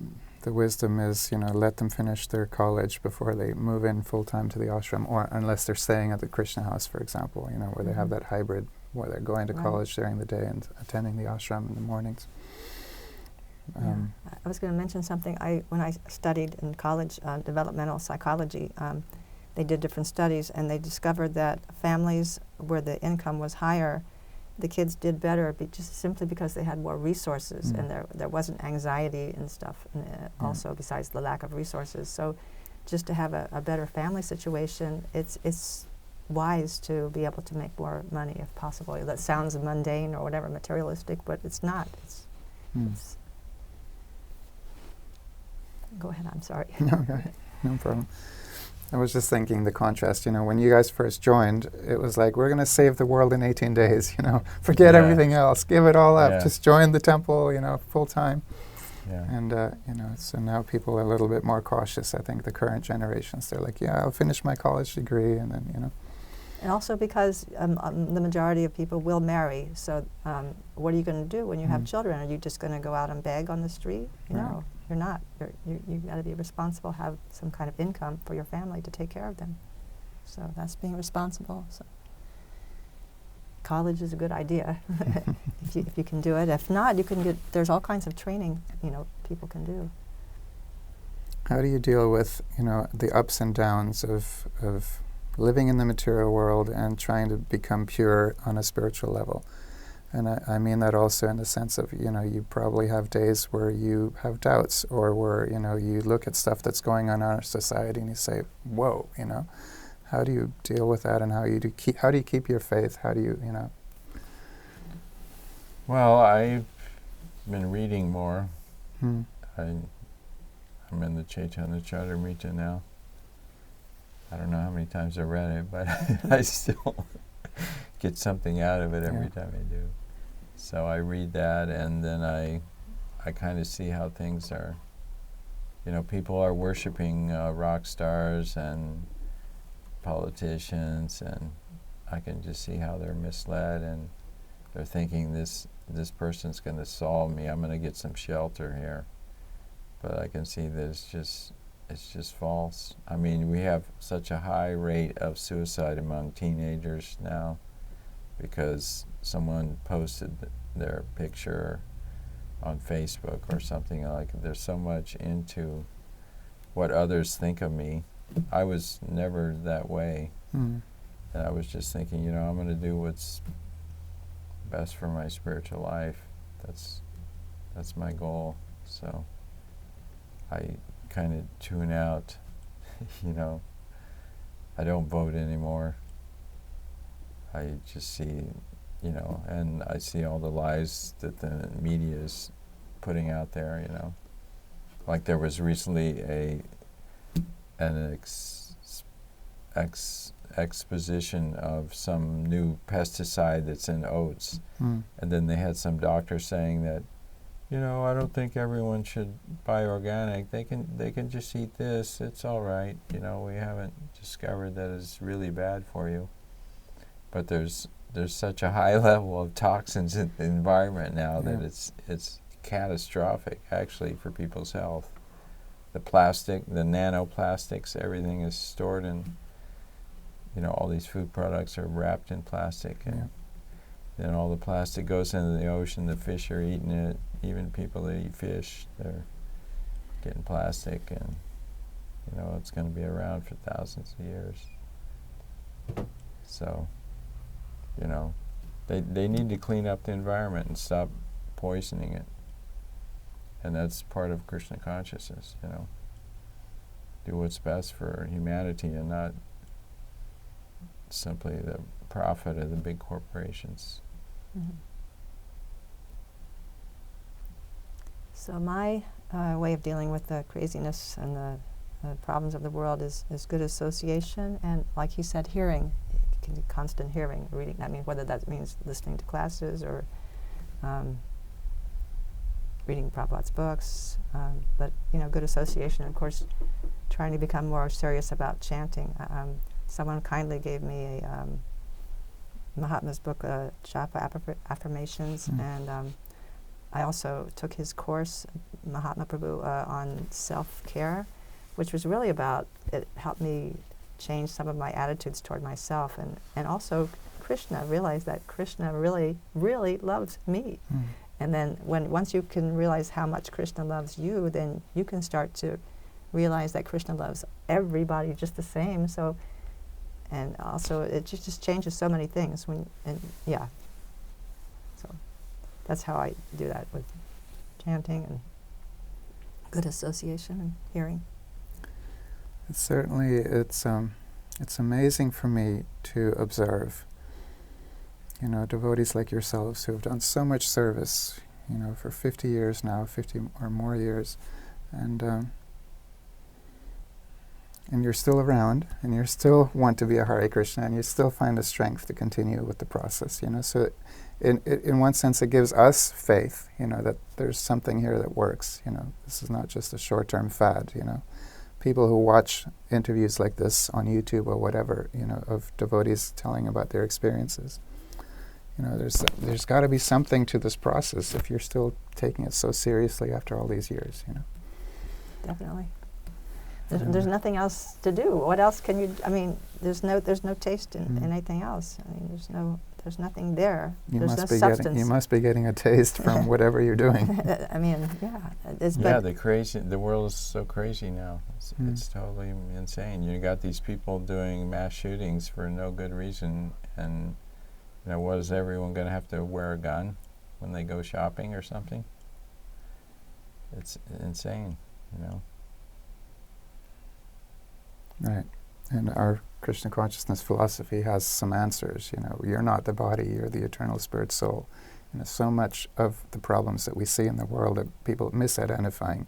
wisdom is, you know, let them finish their college before they move in full time to the ashram, or unless they're staying at the Krishna house, for example, you know, where they have that hybrid, where they're going to college during the day and attending the ashram in the mornings. I was going to mention something. When I studied in college developmental psychology, they did different studies, and they discovered that families where the income was higher, the kids did better just simply because they had more resources, and there wasn't anxiety and stuff also besides the lack of resources. So just to have a better family situation, it's wise to be able to make more money if possible. That sounds mundane or whatever, materialistic, but it's not. It's go ahead, I'm sorry. No problem. I was just thinking the contrast, you know, when you guys first joined, it was like, we're going to save the world in 18 days, you know, forget everything else, give it all up, just join the temple, you know, full time. And, you know, so now people are a little bit more cautious. I think the current generations, they're like, yeah, I'll finish my college degree, and then, you know. And also because the majority of people will marry, so what are you going to do when you have children? Are you just going to go out and beg on the street? No, you're not. You've got to be responsible, have some kind of income for your family to take care of them. So that's being responsible. So college is a good idea if you can do it. If not, you can get, there's all kinds of training, you know, people can do. How do you deal with, you know, the ups and downs of living in the material world and trying to become pure on a spiritual level? And I mean that also in the sense of, you know, you probably have days where you have doubts, or where, you know, you look at stuff that's going on in our society and you say, whoa, you know. How do you deal with that, and how do you keep your faith? How do you, you know? Well, I've been reading more. I'm in the Chaitanya Charitamrita now. I don't know how many times I read it, but I still get something out of it every time I do. So I read that, and then I kind of see how things are. You know, people are worshiping rock stars and politicians, and I can just see how they're misled, and they're thinking this person's going to solve me. I'm going to get some shelter here, but I can see that it's just false. I mean, we have such a high rate of suicide among teenagers now because someone posted their picture on Facebook or something. Like, they're so much into what others think of me. I was never that way. And I was just thinking, you know, I'm going to do what's best for my spiritual life. That's my goal. So I kind of tune out, you know. I don't vote anymore. I just see, you know, and I see all the lies that the media is putting out there, you know. Like, there was recently an exposition of some new pesticide that's in oats, and then they had some doctor saying that, you know, I don't think everyone should buy organic. They can just eat this. It's all right. You know, we haven't discovered that it's really bad for you. But there's such a high level of toxins in the environment now that it's catastrophic, actually, for people's health. The plastic, the nanoplastics, everything is stored in, you know, all these food products are wrapped in plastic, and then all the plastic goes into the ocean, the fish are eating it, even people that eat fish, they're getting plastic, and it's going to be around for thousands of years. So, they need to clean up the environment and stop poisoning it. And that's part of Krishna consciousness, Do what's best for humanity and not simply the profit of the big corporations. Mm-hmm. So my way of dealing with the craziness and the problems of the world is good association, and like he said, hearing, constant hearing, reading. I mean, whether that means listening to classes or reading Prabhupada's books, but good association. And of course, trying to become more serious about chanting. Someone kindly gave me a Mahatma's book, Japa Affirmations, and I also took his course, Mahatma Prabhu, on self-care, which was really about, it helped me change some of my attitudes toward myself, and also Krishna, realize that Krishna really, really loves me. Mm. And then once you can realize how much Krishna loves you, then you can start to realize that Krishna loves everybody just the same. So, and also it just changes so many things So that's how I do that with chanting and good association and hearing. Certainly, it's amazing for me to observe, devotees like yourselves who have done so much service, for 50 years now, 50 or more years, and you're still around, and you still want to be a Hare Krishna, and you still find the strength to continue with the process, So, in one sense, it gives us faith, that there's something here that works. This is not just a short-term fad. People who watch interviews like this on YouTube or whatever, of devotees telling about their experiences. There's got to be something to this process if you're still taking it so seriously after all these years. Definitely. There's nothing else to do. What else can you? I mean, there's no taste in anything else. I mean, there's nothing there. There's no substance. You must be getting a taste from whatever you're doing. I mean, the world is so crazy now. It's totally insane. You got these people doing mass shootings for no good reason, and what, is everyone going to have to wear a gun when they go shopping or something? It's insane, Right. And our Krishna consciousness philosophy has some answers. You're not the body, you're the eternal spirit soul. So much of the problems that we see in the world are people misidentifying.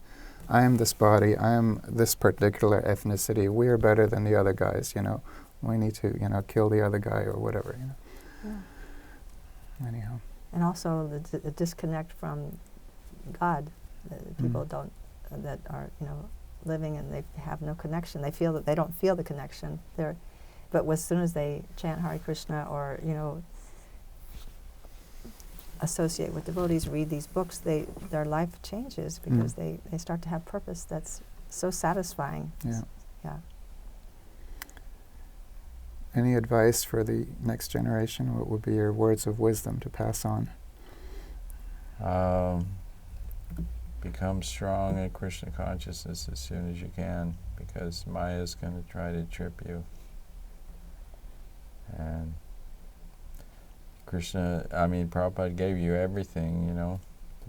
I am this body, I am this particular ethnicity, we're better than the other guys, we need to, kill the other guy or whatever, Yeah. Anyhow. And also the disconnect from God. People don't, that are, living and they have no connection. They feel that they don't feel the connection. But as soon as they chant Hare Krishna or, associate with devotees, read these books, their life changes because they start to have purpose that's so satisfying. Yeah. Yeah. Any advice for the next generation? What would be your words of wisdom to pass on? Become strong in Krishna consciousness as soon as you can, because Maya is going to try to trip you. And Prabhupada gave you everything, the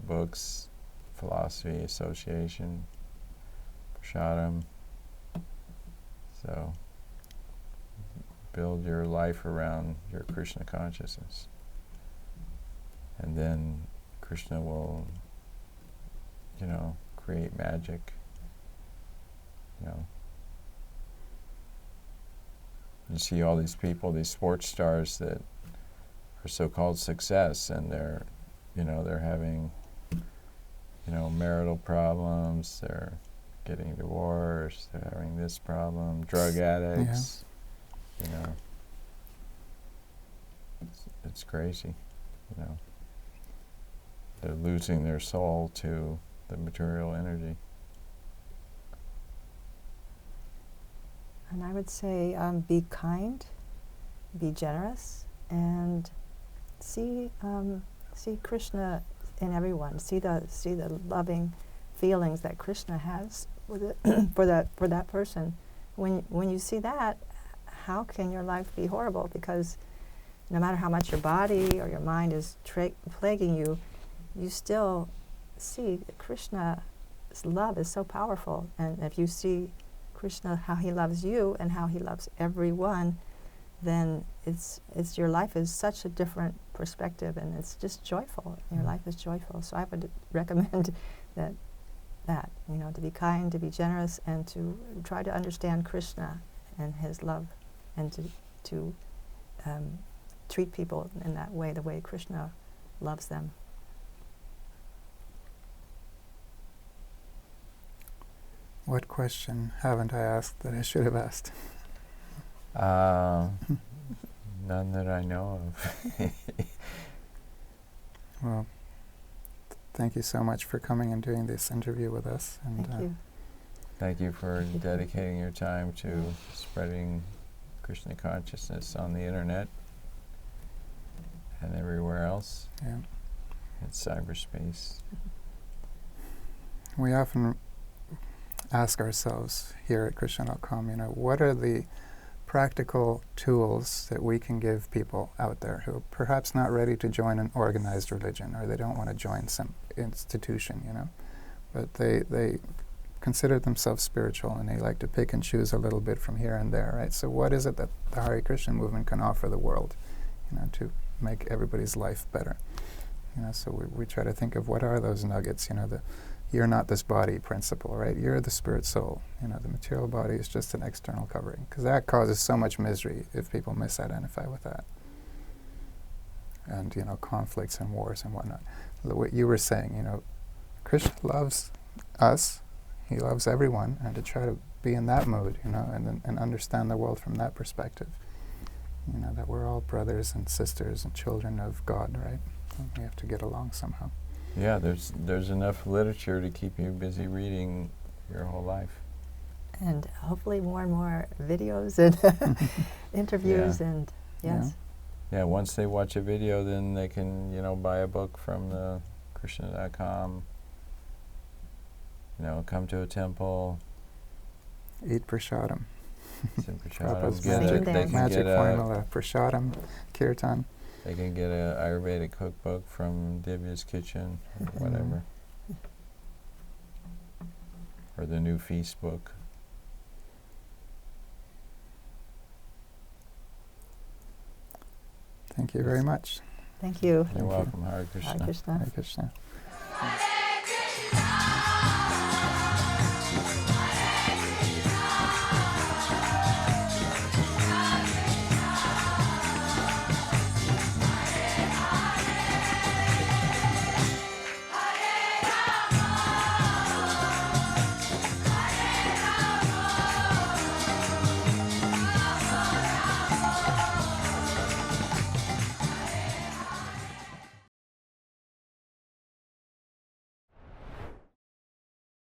books, philosophy, association, prasadam. So build your life around your Krishna consciousness. And then Krishna will create magic. You see all these people, these sports stars that are so-called success, and they're having, marital problems, they're getting divorced, they're having this problem, drug addicts, It's crazy, They're losing their soul to the material energy. And I would say be kind, be generous, and see Krishna in everyone. See the loving feelings that Krishna has with it for that person. When you see that, how can your life be horrible? Because no matter how much your body or your mind is plaguing you, you still see that Krishna's love is so powerful. And if you see Krishna, how he loves you and how he loves everyone, then it's your life is such a different perspective, and it's just joyful. Your life is joyful. So I would recommend that to be kind, to be generous, and to try to understand Krishna and his love, and to treat people in that way, the way Krishna loves them. What question haven't I asked that I should have asked? None that I know of. Well, thank you so much for coming and doing this interview with us. And Thank you. Thank you for dedicating your time to spreading Krishna consciousness on the internet and everywhere else Yeah. in cyberspace. We often ask ourselves here at Krishna.com, what are the practical tools that we can give people out there who are perhaps not ready to join an organized religion, or they don't want to join some institution, but they consider themselves spiritual and they like to pick and choose a little bit from here and there, right? So what is it that the Hare Krishna movement can offer the world, to make everybody's life better? So we try to think of what are those nuggets, the you're not this body principle, right? You're the spirit soul. The material body is just an external covering, because that causes so much misery if people misidentify with that. And, conflicts and wars and whatnot. What you were saying, Krishna loves us, he loves everyone, and to try to be in that mood, and understand the world from that perspective. That we're all brothers and sisters and children of God, right? And we have to get along somehow. Yeah, there's enough literature to keep you busy reading your whole life. And hopefully more and more videos and interviews. Yeah. And yes. Yeah, once they watch a video, then they can, buy a book from the Krishna.com, come to a temple. Eat prasadam. Sit Prabhupada's prasadam. magic formula, prasadam, kirtan. They can get an Ayurvedic cookbook from Divya's Kitchen, or whatever. Or the new feast book. Thank you very much. Thank you. You're welcome. Hare Krishna. Hare Krishna. Hare Krishna.